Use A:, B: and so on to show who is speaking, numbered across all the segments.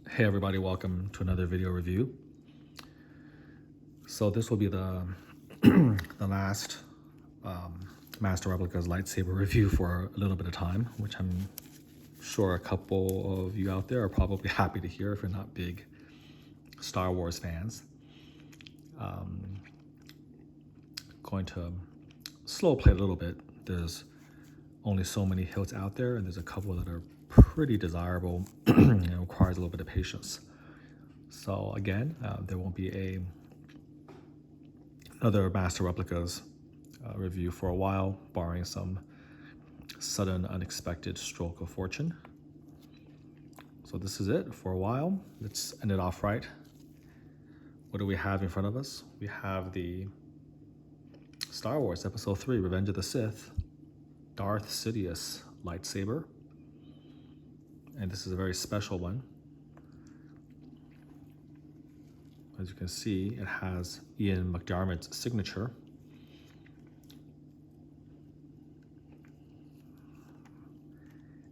A: Hey everybody, welcome to another video review. So this will be the the last Master Replicas lightsaber review for a little bit of time, which I'm sure a couple of you out there are probably happy to hear if you're not big Star Wars fans. Going to slow play a little bit. There's only so many hilts out there, and there's a couple that are pretty desirable and it requires a little bit of patience. So again, there won't be another Master Replicas review for a while, barring some sudden unexpected stroke of fortune. So this is it for a while. Let's end it off right. What do we have in front of us? We have the Star Wars Episode 3, Revenge of the Sith, Darth Sidious lightsaber. And this is a very special one. As you can see, it has Ian McDiarmid's signature.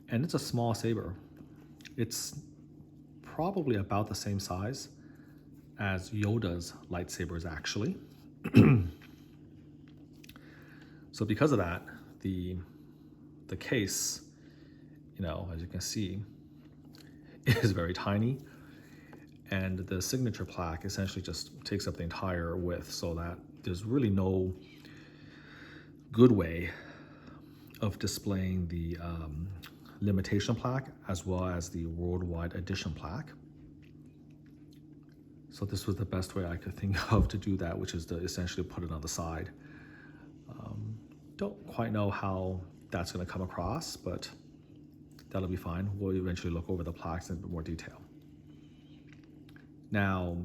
A: And it's a small saber. It's probably about the same size as Yoda's lightsabers, actually. So because of that, the case, as you can see, is very tiny. And the signature plaque essentially just takes up the entire width, so that there's really no good way of displaying the limitation plaque as well as the worldwide edition plaque. So this was the best way I could think of to do that, which is to essentially put it on the side. Don't quite know how that's going to come across, but that'll be fine. We'll eventually look over the plaques in a bit more detail. Now,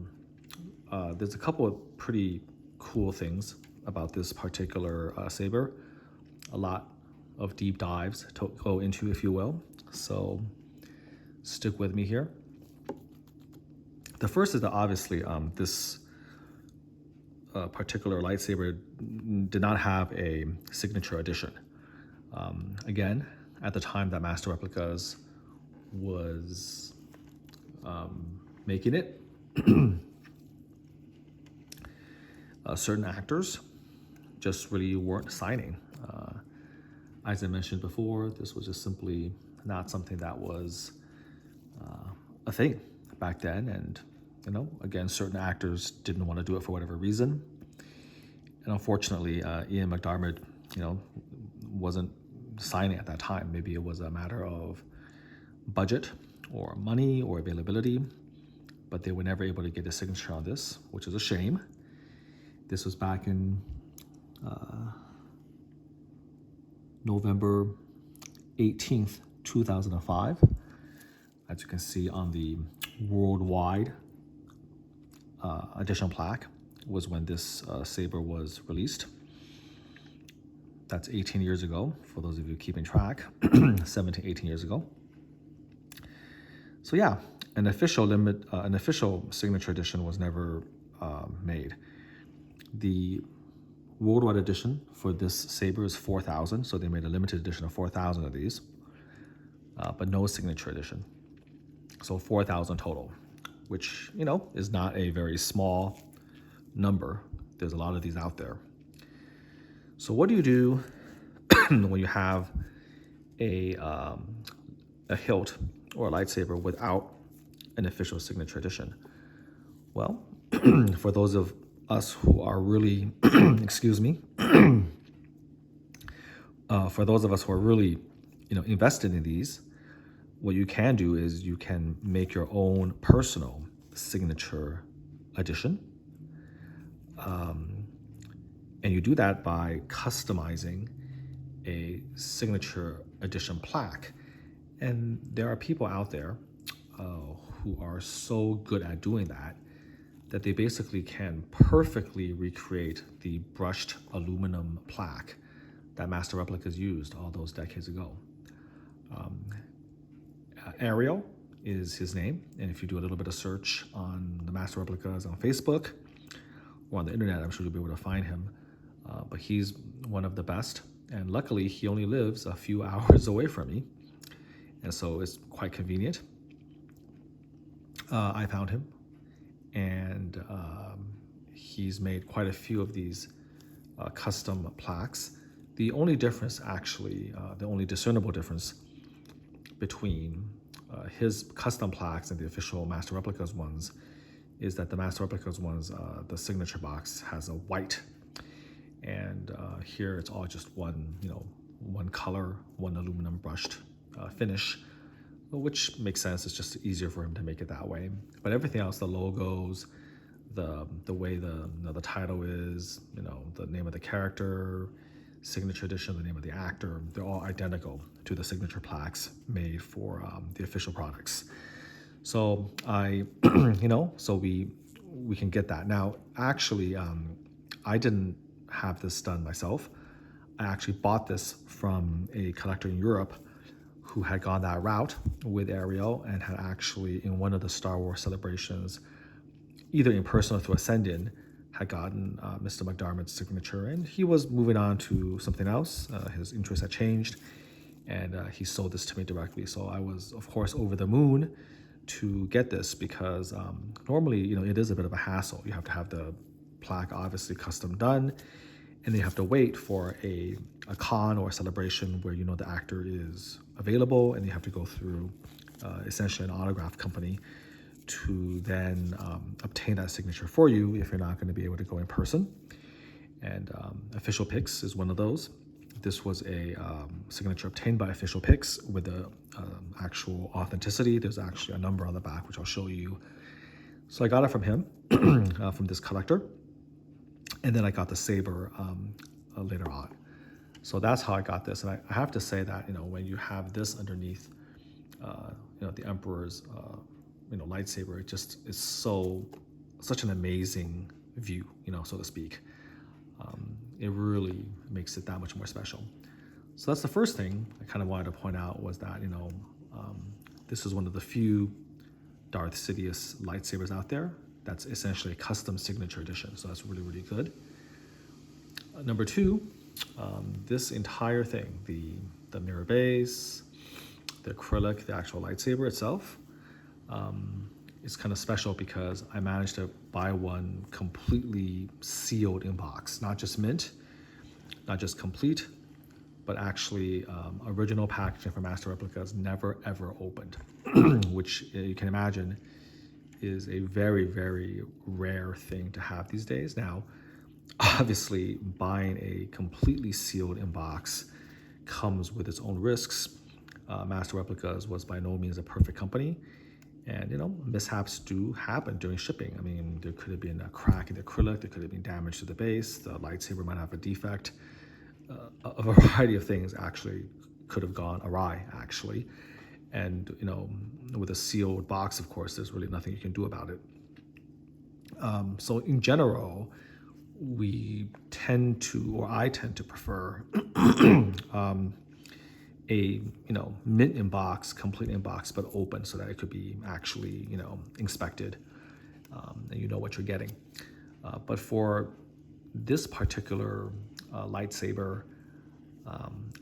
A: there's a couple of pretty cool things about this particular saber. A lot of deep dives to go into, if you will. So stick with me here. The first is that obviously this particular lightsaber did not have a signature edition. Again, at the time that Master Replicas was making it, certain actors just really weren't signing. As I mentioned before, this was just simply not something that was a thing back then. And, again, certain actors didn't want to do it for whatever reason. And unfortunately, Ian McDiarmid, wasn't signing at that time. Maybe it was a matter of budget or money or availability, but they were never able to get a signature on this, which is a shame. This was back in November 18th, 2005. As you can see on the worldwide edition plaque was when this saber was released. That's 18 years ago, for those of you keeping track, 17, 18 years ago. So yeah, an official signature edition was never made. The worldwide edition for this saber is 4,000, so they made a limited edition of 4,000 of these, but no signature edition. So 4,000 total, which, is not a very small number. There's a lot of these out there. So what do you do when you have a hilt or a lightsaber without an official signature edition? Well, for those of us who are really, excuse me, for those of us who are really, invested in these, what you can do is you can make your own personal signature edition. And you do that by customizing a signature edition plaque. And there are people out there who are so good at doing that they basically can perfectly recreate the brushed aluminum plaque that Master Replicas used all those decades ago. Ariel is his name, and if you do a little bit of search on the Master Replicas on Facebook or on the internet, I'm sure you'll be able to find him. But he's one of the best, and luckily he only lives a few hours away from me, and so it's quite convenient. I found him, and he's made quite a few of these custom plaques. The only difference, actually, the only discernible difference between his custom plaques and the official Master Replicas ones is that the Master Replicas ones, the signature box has a white, and here it's all just one, one color, one aluminum brushed finish, which makes sense. It's just easier for him to make it that way. But everything else, the logos, the way the title is, the name of the character, signature edition, the name of the actor, they're all identical to the signature plaques made for the official products. So so we can get that. Now, actually, I didn't have this done myself. I actually bought this from a collector in Europe who had gone that route with Ariel and had actually, in one of the Star Wars celebrations, either in person or through a send-in, had gotten Mr. McDermott's signature, and he was moving on to something else. His interest had changed, and he sold this to me directly. So I was, of course, over the moon to get this because normally, it is a bit of a hassle. You have to have the plaque obviously custom done, and then you have to wait for a con or a celebration where the actor is available, and you have to go through essentially an autograph company to then obtain that signature for you if you're not going to be able to go in person. And Official Pix is one of those. This was a signature obtained by Official Pix with the actual authenticity. There's actually a number on the back, which I'll show you. So I got it from him, from this collector. And then I got the saber later on. So that's how I got this. And I have to say that, when you have this underneath, the Emperor's lightsaber, it just is such an amazing view, so to speak. It really makes it that much more special. So that's the first thing I kind of wanted to point out, was that, this is one of the few Darth Sidious lightsabers out there that's essentially a custom signature edition. So that's really, really good. Number two, this entire thing, the mirror base, the acrylic, the actual lightsaber itself, is kind of special because I managed to buy one completely sealed in box, not just mint, not just complete, but actually original packaging for Master Replicas, never ever opened, which you can imagine is a very, very rare thing to have these days. Now, obviously, buying a completely sealed in box comes with its own risks. Master Replicas was by no means a perfect company. And, mishaps do happen during shipping. I mean, there could have been a crack in the acrylic, there could have been damage to the base, the lightsaber might have a defect. A variety of things actually could have gone awry, actually. And, with a sealed box, of course, there's really nothing you can do about it. So in general, I tend to prefer a mint in box, complete in box, but open so that it could be actually inspected, and you know what you're getting. But for this particular lightsaber,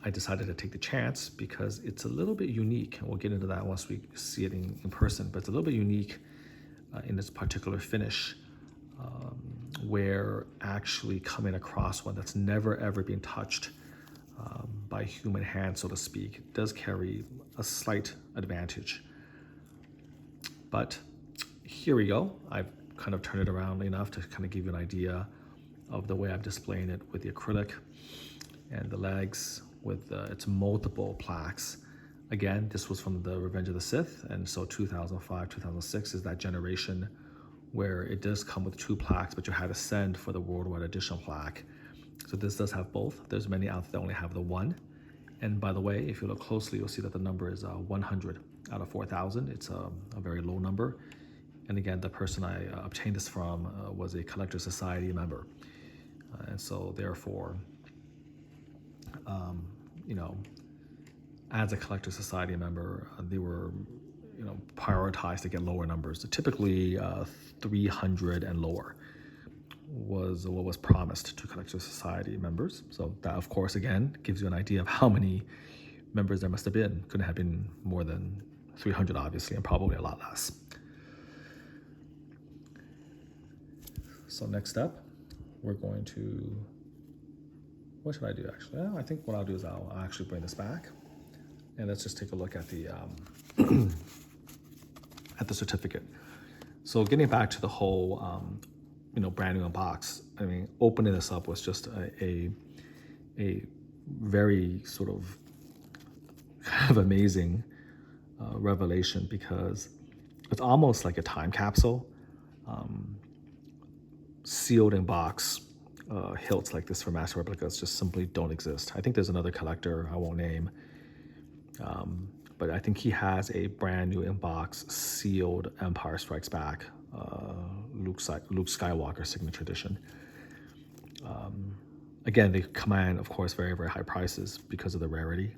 A: I decided to take the chance because it's a little bit unique, and we'll get into that once we see it in person. But it's a little bit unique in this particular finish, where actually coming across one that's never ever been touched by human hand, so to speak, does carry a slight advantage. But here we go. I've kind of turned it around enough to kind of give you an idea of the way I'm displaying it with the acrylic and the legs with its multiple plaques. Again, this was from the Revenge of the Sith, and so 2005, 2006 is that generation where it does come with 2 plaques, but you had to send for the worldwide edition plaque. So this does have both. There's many out there that only have the 1. And by the way, if you look closely, you'll see that the number is 100 out of 4,000. It's a very low number. And again, the person I obtained this from was a Collector Society member. And so therefore, as a Collector Society member, they were prioritized to get lower numbers. Typically 300 and lower was what was promised to Collector Society members. So that, of course, again, gives you an idea of how many members there must have been. Couldn't have been more than 300, obviously, and probably a lot less. So next step, we're going to, what should I do actually? I think what I'll do is I'll actually bring this back, and let's just take a look at the at the certificate. So getting back to the whole, brand new unbox. I mean, opening this up was just a very sort of kind of amazing revelation, because it's almost like a time capsule. Sealed in box hilts like this for master replicas just simply don't exist. I think there's another collector I won't name, but I think he has a brand new in-box sealed Empire Strikes Back Luke Skywalker signature edition. Again, they command, of course, very, very high prices because of the rarity.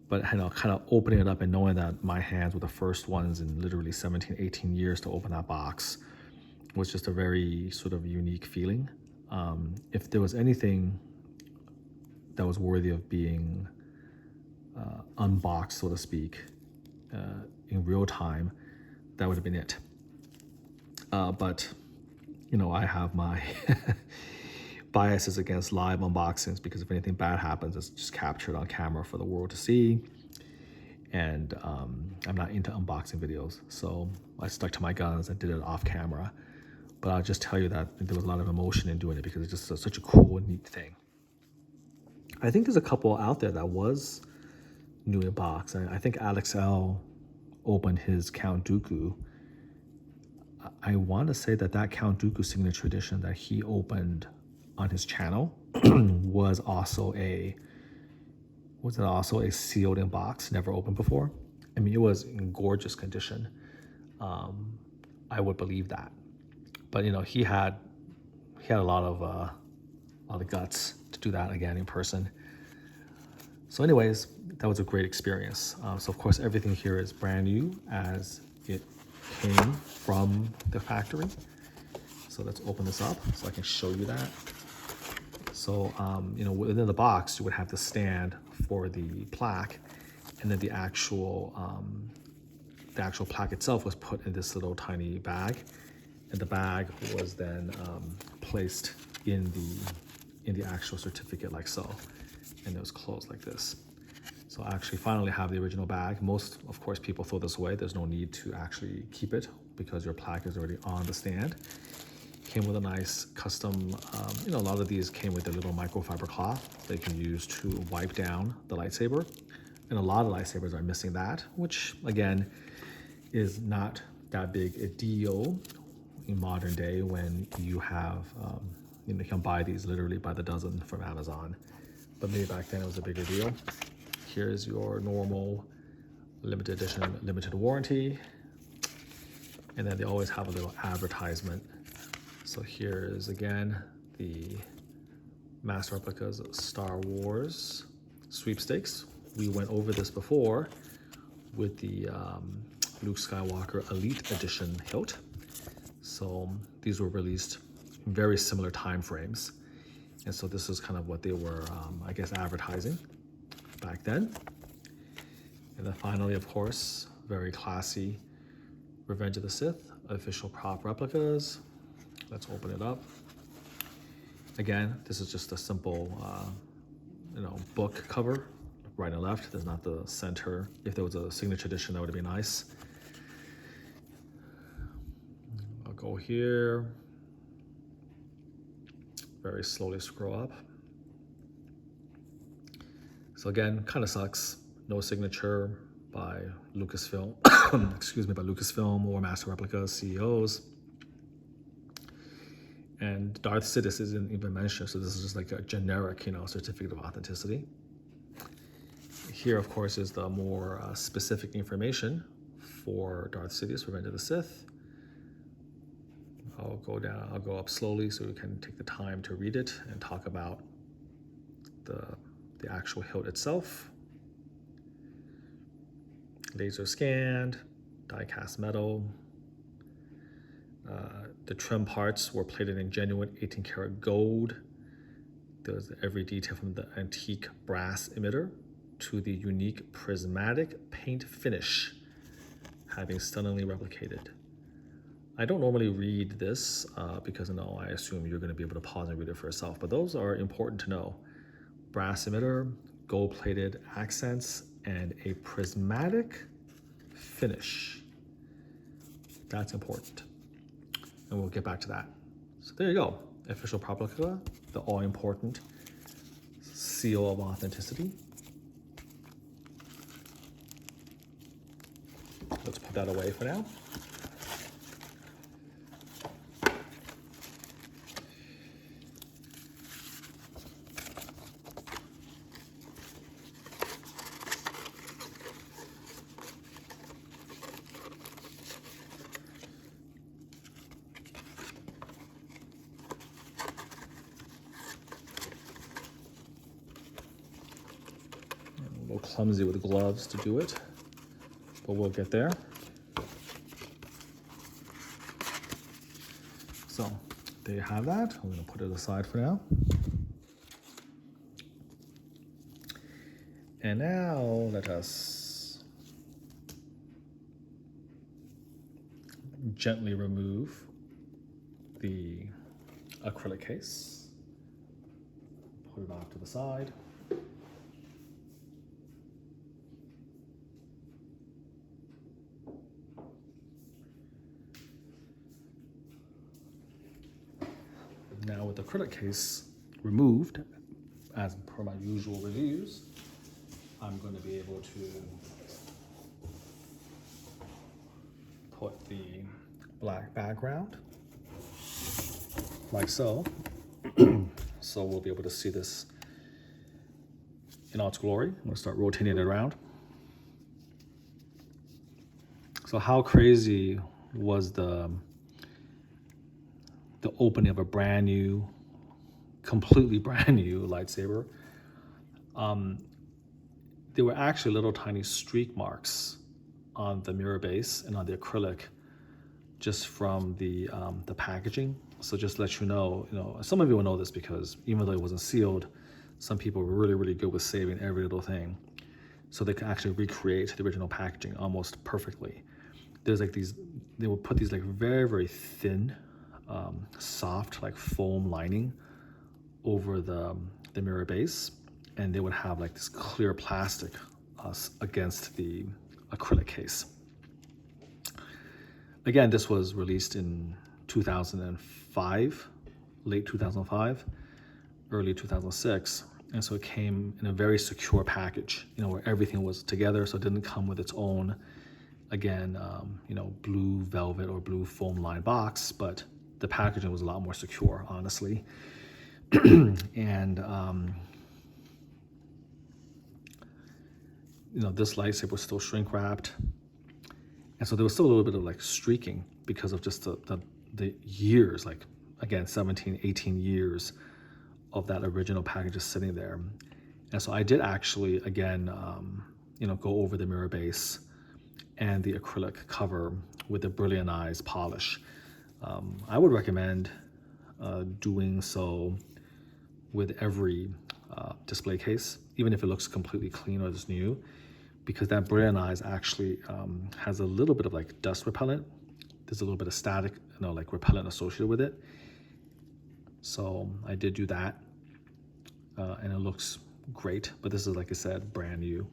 A: But kind of opening it up and knowing that my hands were the first ones in literally 17, 18 years to open that box was just a very sort of unique feeling. If there was anything that was worthy of being unboxed, so to speak, in real time, that would have been it. But, I have my biases against live unboxings, because if anything bad happens, it's just captured on camera for the world to see. And I'm not into unboxing videos, so I stuck to my guns and did it off camera. But I'll just tell you that there was a lot of emotion in doing it, because it's just such a cool and neat thing. I think there's a couple out there that was new in box. I think Alex L opened his Count Dooku. I want to say that Count Dooku signature edition that he opened on his channel was also a sealed in box, never opened before. I mean, it was in gorgeous condition. I would believe that. But he had a lot of guts to do that again in person. So anyways, that was a great experience. So of course everything here is brand new as it came from the factory. So let's open this up so I can show you that. So within the box you would have the stand for the plaque, and then the actual plaque itself was put in this little tiny bag. And the bag was then placed in the actual certificate like so, and it was closed like this. So I actually finally have the original bag. Most, of course, people throw this away. There's no need to actually keep it because your plaque is already on the stand. Came with a nice custom, a lot of these came with a little microfiber cloth that you can use to wipe down the lightsaber. And a lot of lightsabers are missing that, which again is not that big a deal in modern day when you have, you can buy these literally by the dozen from Amazon. But maybe back then it was a bigger deal. Here's your normal limited edition, limited warranty. And then they always have a little advertisement. So here is again the Master Replicas Star Wars sweepstakes. We went over this before with the Luke Skywalker Elite Edition hilt. So these were released in very similar time frames. And so this is kind of what they were, I guess, advertising back then. And then finally, of course, very classy Revenge of the Sith official prop replicas. Let's open it up. Again, this is just a simple, book cover, right and left. There's not the center. If there was a signature edition, that would be nice. I'll go here. Very slowly scroll up. So again, kind of sucks. No signature by Lucasfilm, by Lucasfilm or Master Replicas CEOs. And Darth Sidious isn't even mentioned, so this is just like a generic, certificate of authenticity. Here, of course, is the more specific information for Darth Sidious, Revenge of the Sith. I'll go up slowly so we can take the time to read it and talk about the actual hilt itself. Laser scanned, die cast metal. The trim parts were plated in genuine 18 karat gold. There's every detail from the antique brass emitter to the unique prismatic paint finish, having stunningly replicated. I don't normally read this because I assume you're going to be able to pause and read it for yourself, but those are important to know. Brass emitter, gold-plated accents, and a prismatic finish. That's important. And we'll get back to that. So there you go. Official Replica, the all-important seal of authenticity. Let's put that away for now. A little clumsy with gloves to do it, but we'll get there. So there you have that. I'm going to put it aside for now. And now let us gently remove the acrylic case. Put it off to the side. Now with the acrylic case removed, as per my usual reviews, I'm going to be able to put the black background like so. So we'll be able to see this in all its glory. I'm going to start rotating it around. So how crazy was the opening of a brand new, completely brand new lightsaber? There were actually little tiny streak marks on the mirror base and on the acrylic just from the packaging. So just to let you know, some of you will know this because even though it wasn't sealed, some people were really, really good with saving every little thing. So they can actually recreate the original packaging almost perfectly. There's like these, they will put these like very, very thin, soft like foam lining over the mirror base, and they would have like this clear plastic against the acrylic case. Again, this was released in 2005, late 2005, early 2006, and so it came in a very secure package, where everything was together, so it didn't come with its own, again, blue velvet or blue foam lined box, but the packaging was a lot more secure, honestly. And this lightsaber was still shrink wrapped, and so there was still a little bit of like streaking because of just the years, like again 17, 18 years of that original package just sitting there. And so I did actually again go over the mirror base and the acrylic cover with a brilliant eyes polish. I would recommend doing so with every display case, even if it looks completely clean or it's new, because that brilliant eyes actually has a little bit of like dust repellent. There's a little bit of static, like repellent associated with it. So I did do that, and it looks great. But this is, like I said, brand new.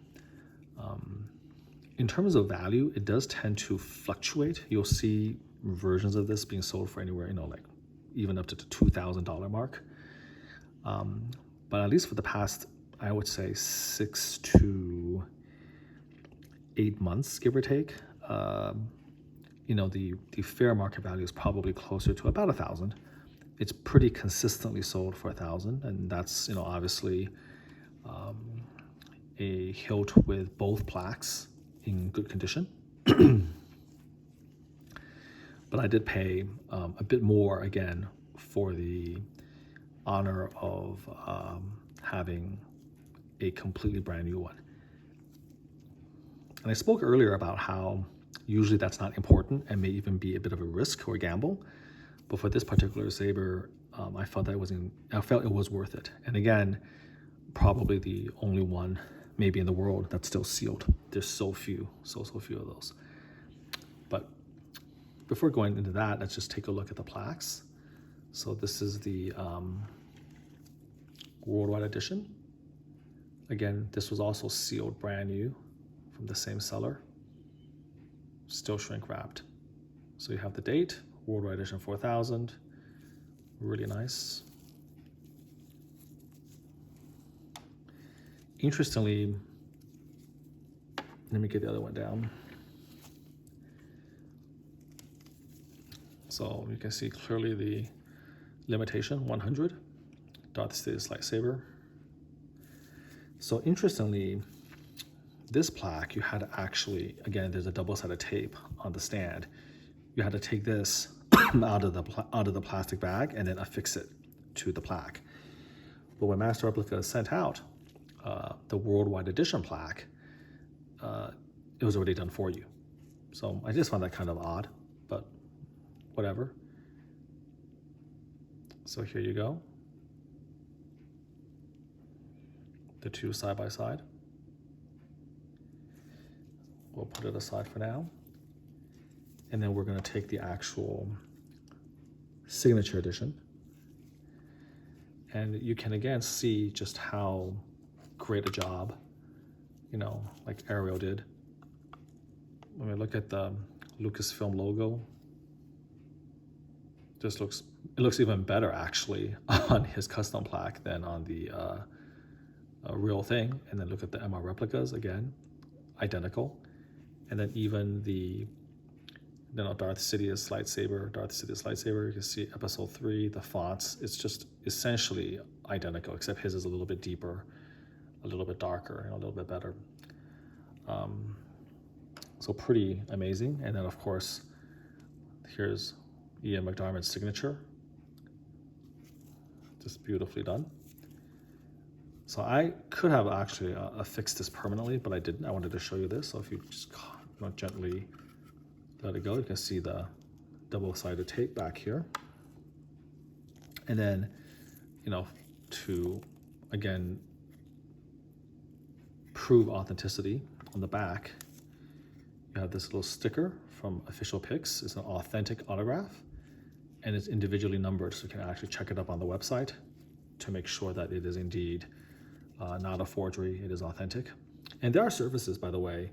A: In terms of value, it does tend to fluctuate. You'll see versions of this being sold for anywhere, like even up to the $2,000 mark. But at least for the past, I would say 6 to 8 months, give or take, the fair market value is probably closer to about $1,000. It's pretty consistently sold for $1,000, and that's obviously a hilt with both plaques in good condition. But I did pay a bit more again for the honor of having a completely brand new one. And I spoke earlier about how usually that's not important and may even be a bit of a risk or a gamble. But for this particular saber, I felt it was worth it. And again, probably the only one maybe in the world that's still sealed. There's so few of those. But before going into that, let's just take a look at the plaques. So this is the worldwide edition. Again, this was also sealed brand new from the same seller, still shrink wrapped. So you have the date, worldwide edition 4000, really nice. Interestingly, let me get the other one down. So you can see clearly the limitation, 100, Darth Sidious lightsaber. So interestingly, this plaque, you had to actually, again, there's a double-sided tape on the stand. You had to take this out of the plastic bag and then affix it to the plaque. But when Master Replica sent out the worldwide edition plaque, it was already done for you. So I just found that kind of odd, but whatever. So here you go. The two side by side. We'll put it aside for now. And then we're going to take the actual signature edition. And you can again see just how great a job, like Ariel did. When we look at the Lucasfilm logo, it looks even better actually on his custom plaque than on the real thing. And then look at the MR replicas again, identical. And then even the Darth Sidious lightsaber, you can see episode 3, the fonts, it's just essentially identical, except his is a little bit deeper, a little bit darker, and a little bit better. So pretty amazing. And then of course, here's Ian McDiarmid's signature. Just beautifully done. So I could have actually affixed this permanently, but I didn't. I wanted to show you this. So if you just gently let it go, you can see the double-sided tape back here. And then, to, again, prove authenticity on the back, you have this little sticker from Official Pics. It's an authentic autograph, and it's individually numbered, so you can actually check it up on the website to make sure that it is indeed not a forgery, it is authentic. And there are services, by the way,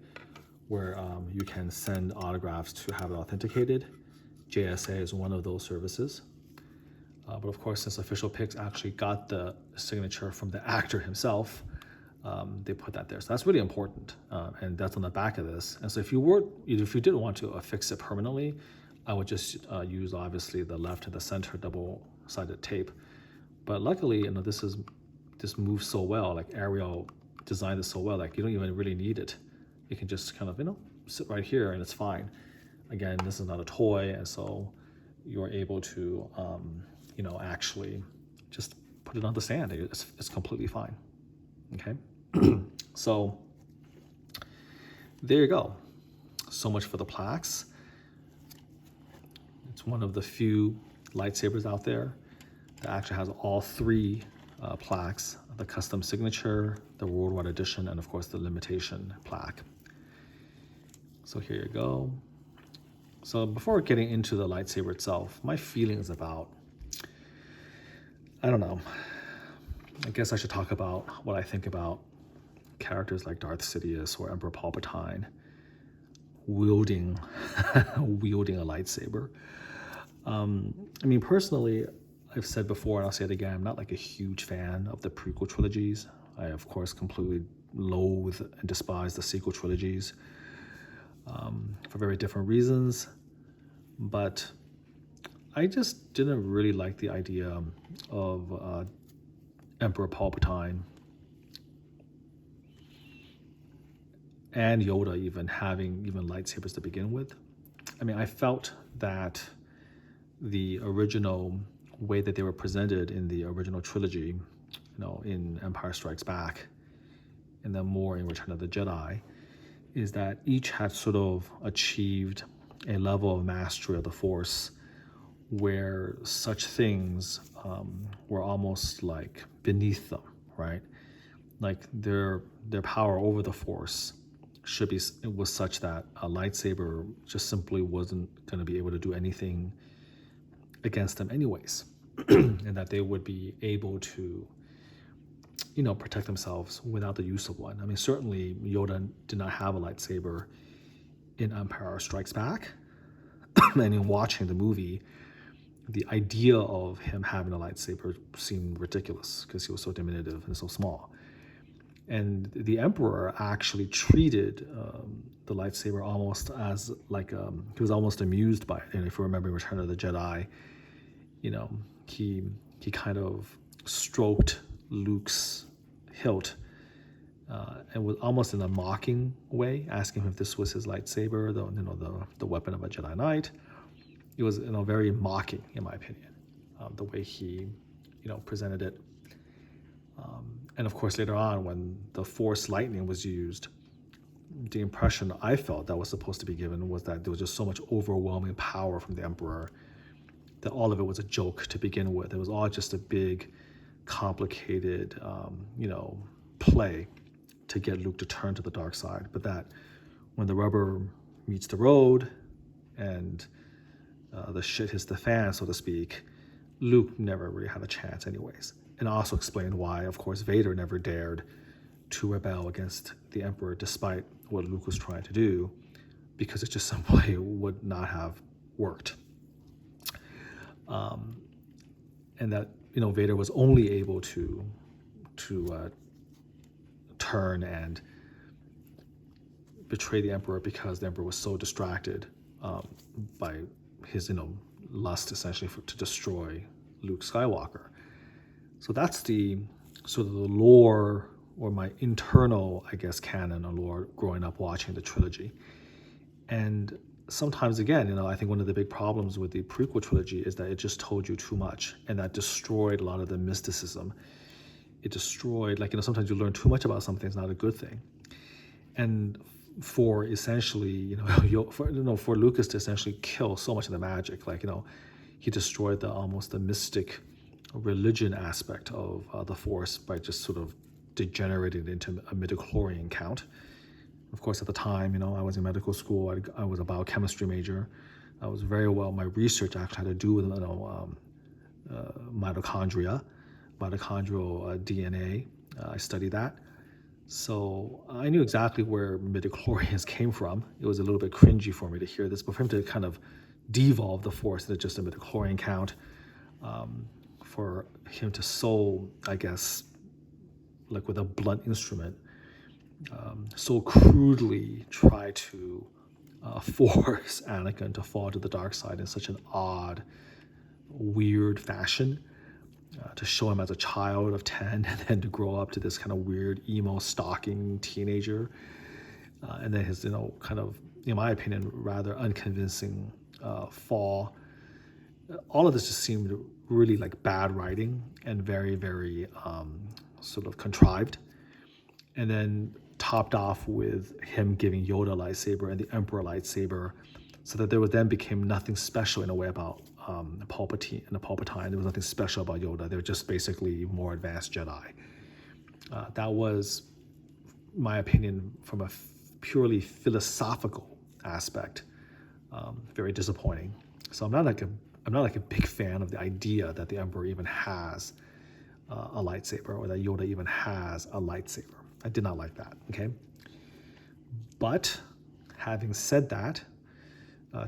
A: where you can send autographs to have it authenticated. JSA is one of those services. But of course, since Official Pics actually got the signature from the actor himself, they put that there. So that's really important, and that's on the back of this. And so if you didn't want to affix it permanently, I would just use obviously the left and the center double-sided tape. But luckily, this moves so well. Like Ariel designed this so well, like you don't even really need it. You can just kind of sit right here and it's fine. Again, this is not a toy, and so you're able to actually just put it on the stand. It's completely fine. Okay. So there you go. So much for the plaques. It's one of the few lightsabers out there that actually has all 3 plaques: the custom signature, the worldwide edition, and of course the limitation plaque. So here you go. So before getting into the lightsaber itself, my feelings about, I don't know, I guess I should talk about what I think about characters like Darth Sidious or Emperor Palpatine wielding a lightsaber. Personally, I've said before, and I'll say it again, I'm not like a huge fan of the prequel trilogies. I, of course, completely loathe and despise the sequel trilogies for very different reasons. But I just didn't really like the idea of Emperor Palpatine and Yoda even having lightsabers to begin with. I felt that the original way that they were presented in the original trilogy, in Empire Strikes Back, and then more in Return of the Jedi, is that each had sort of achieved a level of mastery of the Force where such things were almost like beneath them, right? Like their power over the Force it was such that a lightsaber just simply wasn't going to be able to do anything against them anyways, and that they would be able to, protect themselves without the use of one. I mean, certainly Yoda did not have a lightsaber in Empire Strikes Back, and in watching the movie, the idea of him having a lightsaber seemed ridiculous because he was so diminutive and so small. And the Emperor actually treated the lightsaber almost as like he was almost amused by it. And if you remember Return of the Jedi, he kind of stroked Luke's hilt and was almost in a mocking way, asking him if this was his lightsaber, the weapon of a Jedi Knight. It was very mocking, in my opinion, the way he presented it. And of course, later on, when the Force lightning was used, the impression I felt that was supposed to be given was that there was just so much overwhelming power from the Emperor that all of it was a joke to begin with. It was all just a big, complicated, play to get Luke to turn to the dark side. But that when the rubber meets the road and the shit hits the fan, so to speak, Luke never really had a chance anyways. And also explained why, of course, Vader never dared to rebel against the Emperor despite what Luke was trying to do, because it just simply would not have worked. And that, Vader was only able to turn and betray the Emperor because the Emperor was so distracted by his, lust essentially to destroy Luke Skywalker. So that's the sort of the lore, or my internal, I guess, canon or lore growing up watching the trilogy. And sometimes, again, I think one of the big problems with the prequel trilogy is that it just told you too much, and that destroyed a lot of the mysticism. It destroyed, sometimes you learn too much about something, it's not a good thing. And for essentially, for Lucas to essentially kill so much of the magic, he destroyed almost the mystic religion aspect of the Force by just sort of degenerating it into a midichlorian count. Of course, at the time, I was in medical school. I was a biochemistry major. I was very well. My research actually had to do with mitochondrial DNA. I studied that, so I knew exactly where midichlorians came from. It was a little bit cringy for me to hear this, but for him to kind of devolve the Force into just a midichlorian count, for him to so, I guess, like with a blunt instrument, so crudely try to force Anakin to fall to the dark side in such an odd, weird fashion, to show him as a child of 10 and then to grow up to this kind of weird, emo, stalking teenager. And then his, kind of, in my opinion, rather unconvincing fall. All of this just seemed really like bad writing and very, very sort of contrived. And then topped off with him giving Yoda a lightsaber and the Emperor a lightsaber, so that there then became nothing special in a way about Palpatine. There was nothing special about Yoda. They were just basically more advanced Jedi. That was, my opinion, from a purely philosophical aspect, very disappointing. So I'm not like a big fan of the idea that the Emperor even has a lightsaber, or that Yoda even has a lightsaber. I did not like that, okay? But having said that,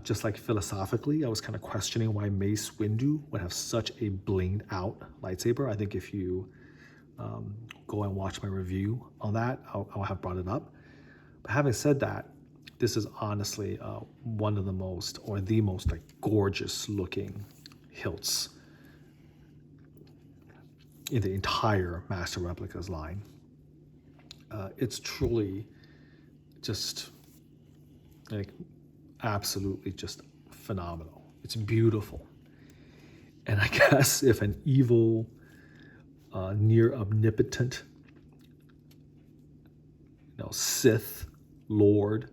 A: just like philosophically, I was kind of questioning why Mace Windu would have such a blinged out lightsaber. I think if you go and watch my review on that, I'll have brought it up. But having said that, this is honestly one of the most, or the most like gorgeous looking hilts in the entire Master Replicas line. It's truly just like absolutely just phenomenal. It's beautiful. And I guess if an evil, near omnipotent, Sith Lord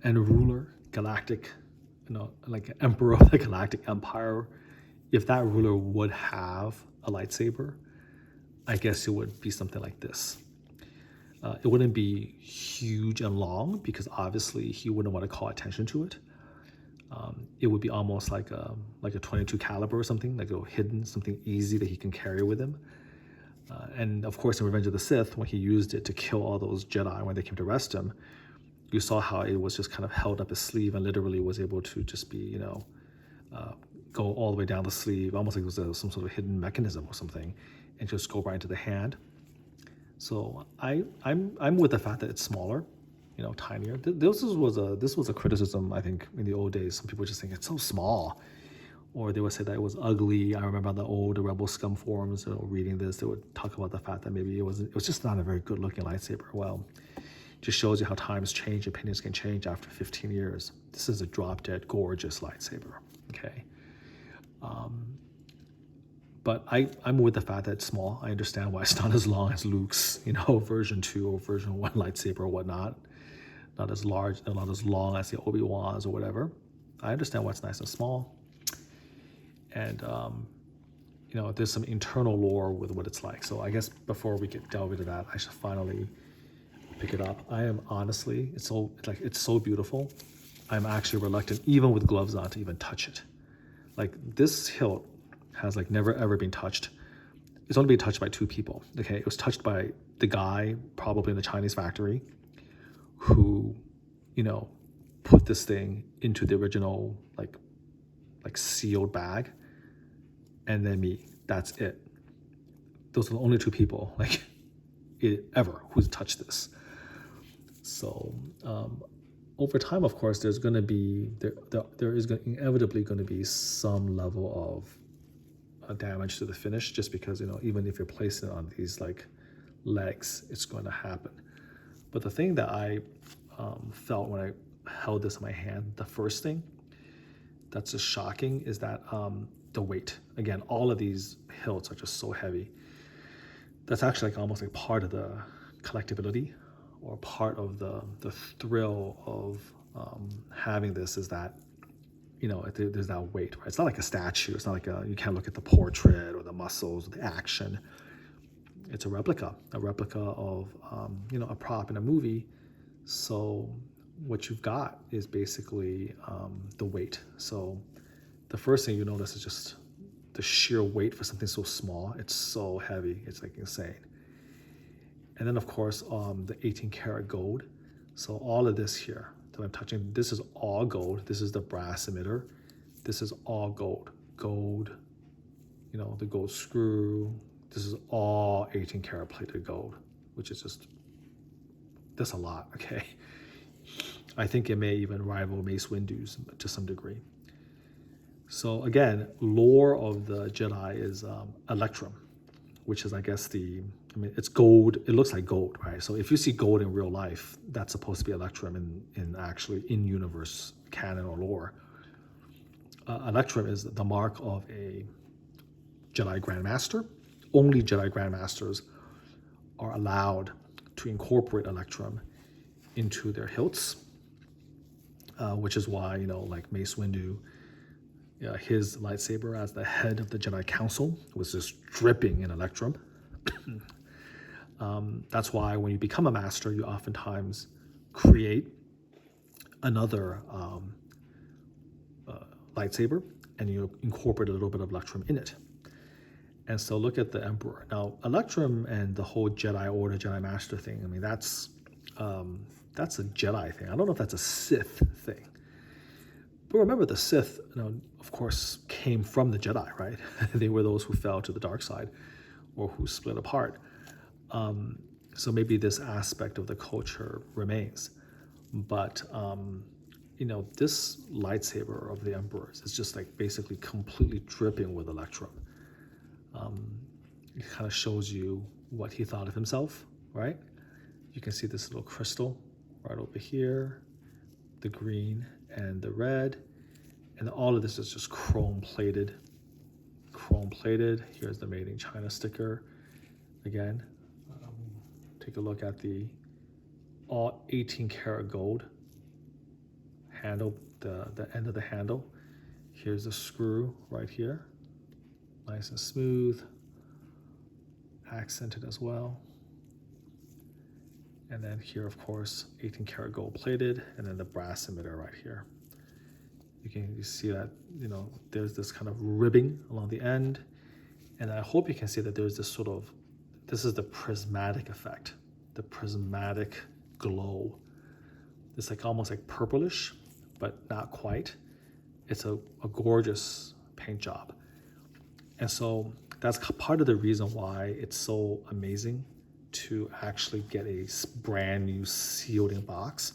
A: and ruler, galactic, like emperor of the Galactic Empire, if that ruler would have a lightsaber, I guess it would be something like this. It wouldn't be huge and long because obviously he wouldn't want to call attention to it. It would be almost like a 22 caliber or something, like a hidden, something easy that he can carry with him. And of course, in Revenge of the Sith, when he used it to kill all those Jedi when they came to arrest him, you saw how it was just kind of held up his sleeve and literally was able to just be, go all the way down the sleeve, almost like it was some sort of hidden mechanism or something, and just go right into the hand. So I'm with the fact that it's smaller, tinier. This was a criticism, I think, in the old days. Some people were just saying it's so small, or they would say that it was ugly. I remember on the old Rebel Scum forums, reading this, they would talk about the fact that maybe it was just not a very good looking lightsaber. Well, it just shows you how times change, opinions can change after 15 years. This is a drop dead gorgeous lightsaber. Okay. But I'm with the fact that it's small. I understand why it's not as long as Luke's, version 2 or version 1 lightsaber or whatnot. Not as large, not as long as the Obi-Wan's or whatever. I understand why it's nice and small. And, there's some internal lore with what it's like. So I guess before we get delve into that, I should finally pick it up. I am honestly, it's so beautiful. I'm actually reluctant, even with gloves on, to even touch it. Like this hilt has never ever been touched. It's only been touched by 2 people. Okay, it was touched by the guy probably in the Chinese factory who, put this thing into the original like sealed bag, and then me. That's it. Those are the only 2 people ever who's touched this. So over time, of course, there's going to be there is inevitably going to be some level of damage to the finish, just because even if you're placing it on these legs, it's going to happen. But the thing that I felt when I held this in my hand, the first thing that's just shocking is that the weight. Again, all of these hilts are just so heavy. That's actually almost part of the collectability, or part of the thrill of having this, is that there's that weight, right? It's not like a statue. It's not like you can't look at the portrait or the muscles or the action. It's a replica of a prop in a movie. So what you've got is basically the weight. So the first thing you notice is just the sheer weight for something so small. It's so heavy. It's insane. And then of course the 18 karat gold. So all of this here that I'm touching, this is all gold. This is the brass emitter. This is all gold. Gold, the gold screw. This is all 18 karat plated gold, which is that's a lot, okay? I think it may even rival Mace Windu's to some degree. So again, lore of the Jedi is Electrum, which is, I guess, it's gold. It looks like gold, right? So if you see gold in real life, that's supposed to be Electrum in actually in-universe canon or lore. Electrum is the mark of a Jedi Grandmaster. Only Jedi Grandmasters are allowed to incorporate Electrum into their hilts, which is why, Mace Windu, his lightsaber as the head of the Jedi Council was just dripping in Electrum. That's why when you become a master, you oftentimes create another lightsaber, and you incorporate a little bit of Electrum in it. And so look at the Emperor. Now, Electrum and the whole Jedi Order, Jedi Master thing, that's a Jedi thing. I don't know if that's a Sith thing. But remember, the Sith, of course, came from the Jedi, right? They were those who fell to the dark side or who split apart. So maybe this aspect of the culture remains. But, this lightsaber of the Emperor's is just basically completely dripping with Electrum. It kind of shows you what he thought of himself, right? You can see this little crystal right over here, the green and the red, and all of this is just chrome plated. Here's the Made in China sticker. Again, take a look at the all 18 karat gold handle, the end of the handle. Here's the screw right here, nice and smooth, accented as well. And then here, of course, 18 karat gold plated, and then the brass emitter right here. You see that, there's this kind of ribbing along the end. And I hope you can see that there's this this is the prismatic effect, the prismatic glow. It's like almost like purplish, but not quite. It's a gorgeous paint job. And so that's part of the reason why it's so amazing to actually get a brand new sealed in box.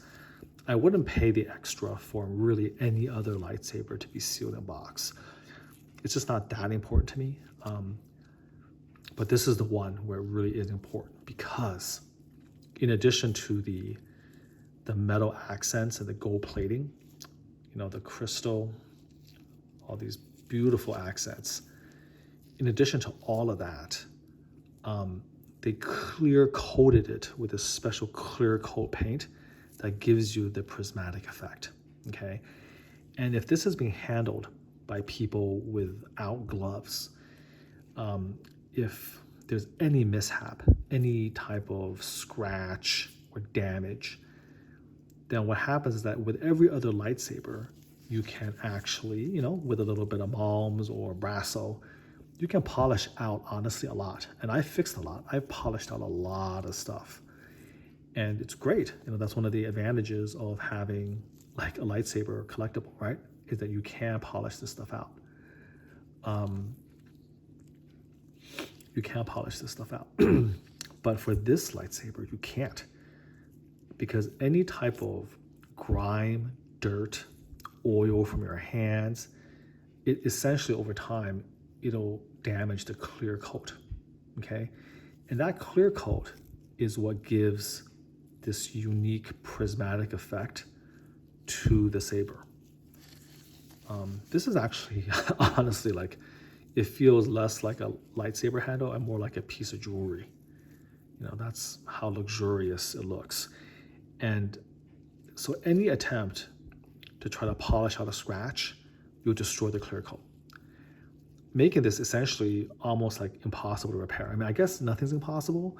A: I wouldn't pay the extra for really any other lightsaber to be sealed in box. It's just not that important to me. But this is the one where it really is important, because in addition to the metal accents and the gold plating, the crystal, all these beautiful accents, in addition to all of that, they clear coated it with a special clear coat paint that gives you the prismatic effect, okay? And if this is being handled by people without gloves, if there's any mishap, any type of scratch or damage, then what happens is that with every other lightsaber, you can actually, with a little bit of Malms or Brasso, you can polish out, honestly, a lot. And I fixed a lot. I've polished out a lot of stuff. And it's great. That's one of the advantages of having like a lightsaber collectible, right? Is that you can polish this stuff out. You can polish this stuff out. But for this lightsaber, you can't. Because any type of grime, dirt, oil from your hands, it essentially over time, it'll damage the clear coat, okay? And that clear coat is what gives this unique prismatic effect to the saber. This is actually, honestly, like, it feels less like a lightsaber handle and more like a piece of jewelry. That's how luxurious it looks. And so any attempt to try to polish out a scratch, you'll destroy the clear coat, making this essentially almost like impossible to repair. I mean, I guess nothing's impossible.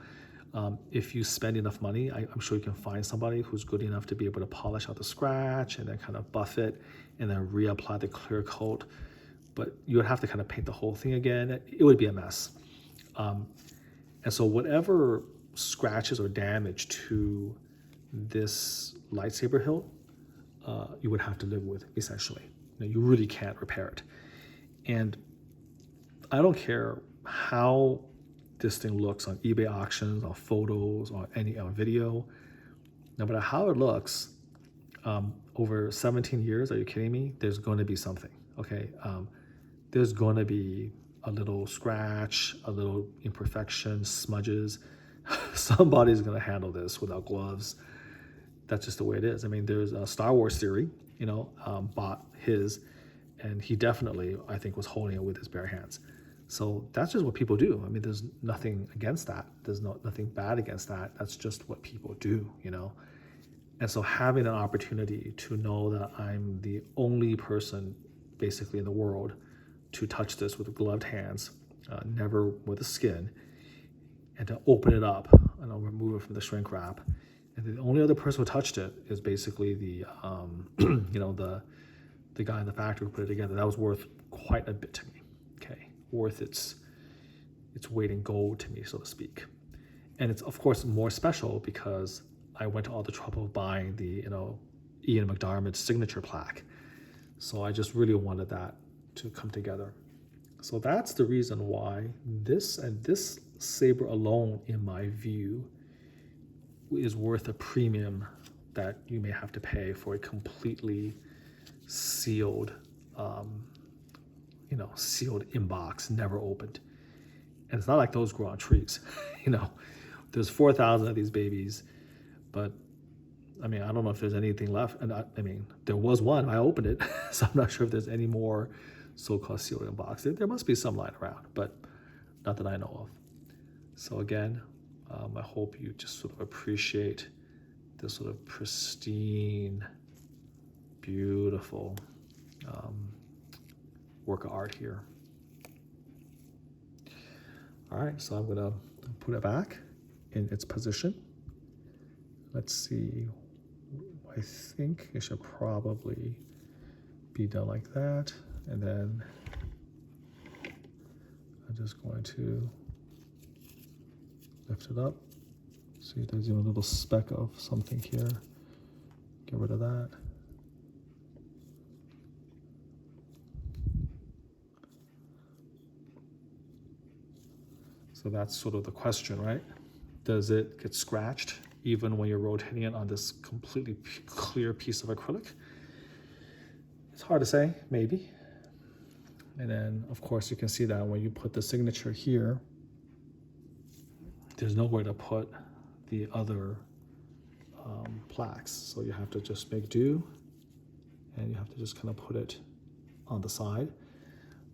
A: If you spend enough money, I'm sure you can find somebody who's good enough to be able to polish out the scratch and then kind of buff it and then reapply the clear coat. But you would have to kind of paint the whole thing again. It would be a mess. And so whatever scratches or damage to this lightsaber hilt, you would have to live with, essentially. You really can't repair it. And I don't care how this thing looks on eBay auctions, on photos, on video. No matter how it looks, over 17 years, are you kidding me? There's going to be something, okay? There's going to be a little scratch, a little imperfection, smudges. Somebody's going to handle this without gloves. That's just the way it is. I mean, there's a Star Wars theory, bought his, and he definitely, I think, was holding it with his bare hands. So that's just what people do. I mean, there's nothing against that. There's nothing bad against that. That's just what people do, And so having an opportunity to know that I'm the only person basically in the world to touch this with gloved hands, never with the skin, and to open it up and I'll remove it from the shrink wrap. And the only other person who touched it is basically the guy in the factory who put it together. That was worth quite a bit to me, okay? Worth its weight in gold to me, so to speak. And it's, of course, more special because I went to all the trouble of buying the, Ian McDiarmid's signature plaque. So I just really wanted that to come together. So that's the reason why this saber alone, in my view, is worth a premium that you may have to pay for a completely sealed, sealed in box, never opened. And it's not like those grow on trees. There's 4,000 of these babies, but I mean, I don't know if there's anything left. And I mean, there was one, I opened it, so I'm not sure if there's any more so-called sealed in box. There must be some lying around, but not that I know of. So again, I hope you just sort of appreciate this sort of pristine, beautiful work of art here. All right, so I'm gonna put it back in its position. Let's see. I think it should probably be done like that. And then I'm just going to lift it up. See, there's even a little speck of something here. Get rid of that. So that's sort of the question, right? Does it get scratched even when you're rotating it on this completely clear piece of acrylic? It's hard to say, maybe. And then, of course, you can see that when you put the signature here, there's nowhere to put the other plaques. So you have to just make do, and you have to just kind of put it on the side.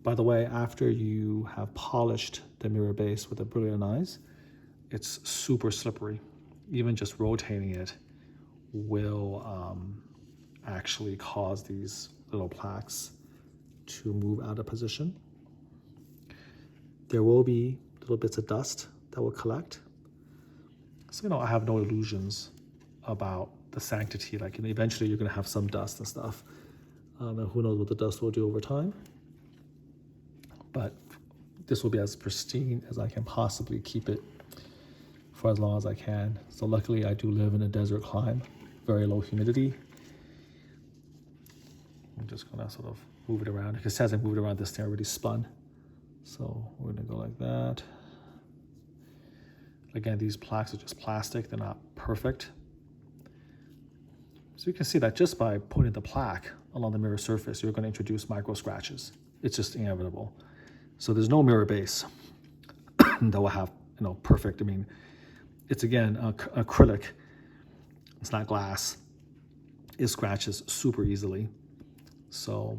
A: By the way, after you have polished the mirror base with the brilliant eyes, it's super slippery. Even just rotating it will actually cause these little plaques to move out of position. There will be little bits of dust that will collect. So, I have no illusions about the sanctity. Like, eventually you're gonna have some dust and stuff. And who knows what the dust will do over time. But this will be as pristine as I can possibly keep it for as long as I can. So luckily I do live in a desert climate, very low humidity. I'm just gonna sort of move it around. Because as I move it around, this thing already spun. So we're gonna go like that. Again, these plaques are just plastic, they're not perfect. So you can see that just by putting the plaque along the mirror surface, you're gonna introduce micro scratches. It's just inevitable. So there's no mirror base that will have, perfect. I mean, it's again, acrylic, it's not glass. It scratches super easily. So,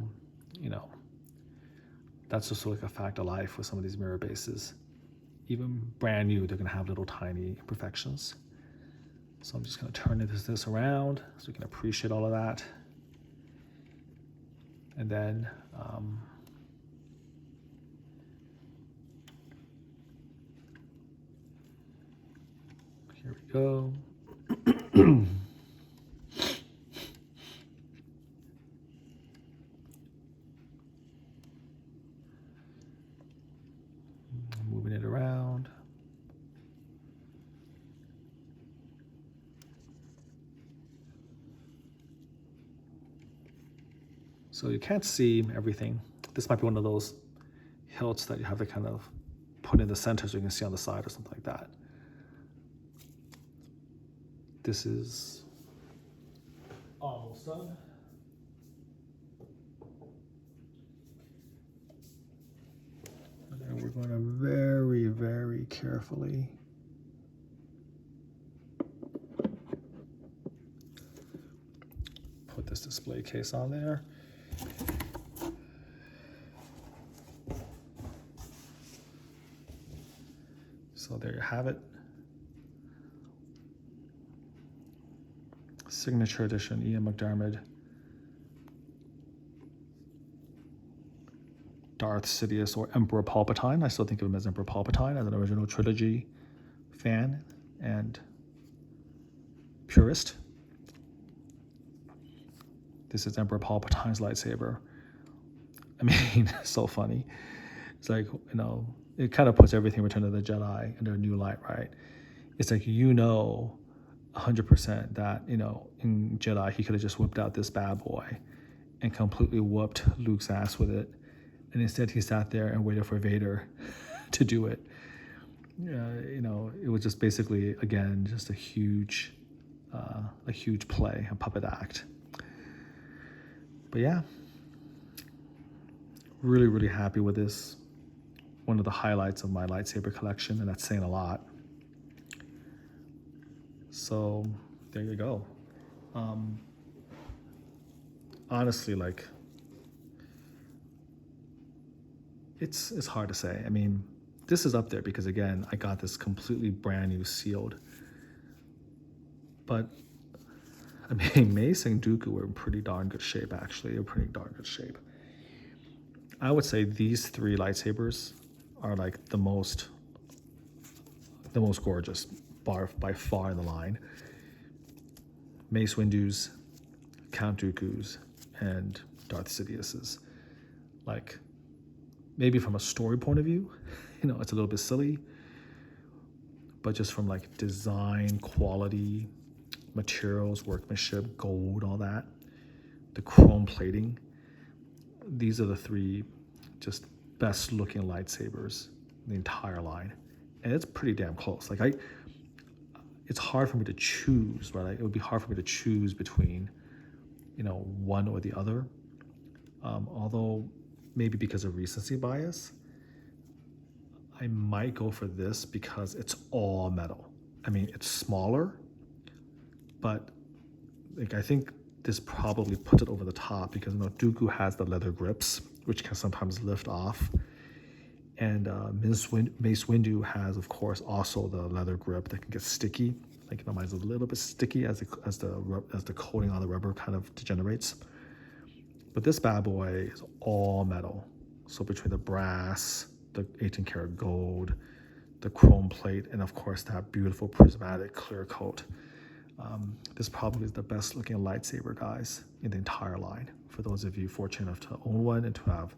A: that's just like a fact of life with some of these mirror bases. Even brand new, they're gonna have little tiny imperfections. So I'm just gonna turn this around so you can appreciate all of that. And then, here we go. Moving it around. So you can't see everything. This might be one of those hilts that you have to kind of put in the center so you can see on the side or something like that. This is almost done. And then we're going to very, very carefully put this display case on there. So there you have it. Signature edition, Ian McDiarmid. Darth, Sidious, or Emperor Palpatine. I still think of him as Emperor Palpatine, as an original trilogy fan and purist. This is Emperor Palpatine's lightsaber. I mean, so funny. It's like, it kind of puts everything Return of the Jedi under a new light, right? It's like, 100% that, in Jedi, he could have just whipped out this bad boy and completely whooped Luke's ass with it. And instead he sat there and waited for Vader to do it. It was just basically, again, just a huge play, a puppet act. But yeah, really, really happy with this. One of the highlights of my lightsaber collection, and that's saying a lot. So there you go. Honestly, it's hard to say. I mean, this is up there because, again, I got this completely brand new sealed. But I mean, Mace and Dooku were in pretty darn good shape, actually. They're pretty darn good shape. I would say these three lightsabers are like the most gorgeous by far in the line. Mace Windu's, Count Dooku's, and Darth Sidious's. Like, maybe from a story point of view, it's a little bit silly, but just from like design, quality, materials, workmanship, gold, all that, the chrome plating, these are the three just best looking lightsabers in the entire line. And it's pretty damn close. Like it's hard for me to choose, right? It would be hard for me to choose between, one or the other. Although maybe because of recency bias, I might go for this because it's all metal. I mean, it's smaller, but like I think this probably puts it over the top because Dooku has the leather grips, which can sometimes lift off. And Mace Windu has, of course, also the leather grip that can get sticky. Like mine's a little bit sticky as the coating on the rubber kind of degenerates. But this bad boy is all metal. So between the brass, the 18-karat gold, the chrome plate, and of course that beautiful prismatic clear coat. This probably is the best looking lightsaber, guys, in the entire line. For those of you fortunate enough to own one and to have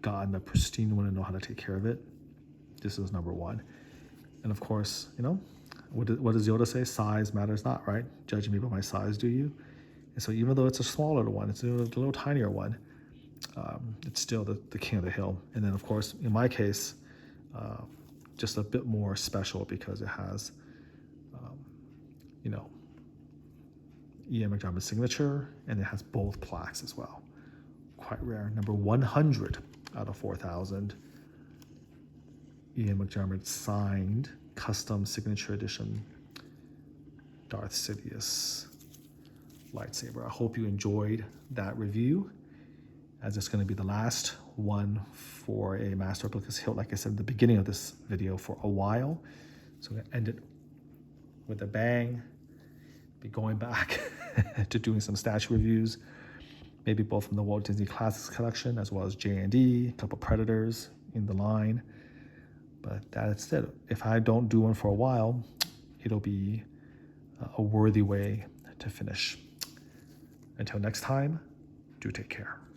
A: gotten a pristine one and know how to take care of it, this is number one. And of course, what does Yoda say? Size matters not, right? Judge me by my size, do you? And so even though it's a smaller one, it's a little tinier one, it's still the king of the hill. And then of course, in my case, just a bit more special because it has, Ian McDiarmid's signature, and it has both plaques as well. Quite rare. Number 100 out of 4,000. Ian McDiarmid signed custom signature edition Darth Sidious lightsaber. I hope you enjoyed that review, as it's going to be the last one for a Master Replicas hilt, like I said at the beginning of this video, for a while. So I'm going to end it with a bang. Be going back to doing some statue reviews, maybe both from the Walt Disney Classics collection as well as J&D, a couple Predators in the line. But that's it. If I don't do one for a while, it'll be a worthy way to finish. Until next time, do take care.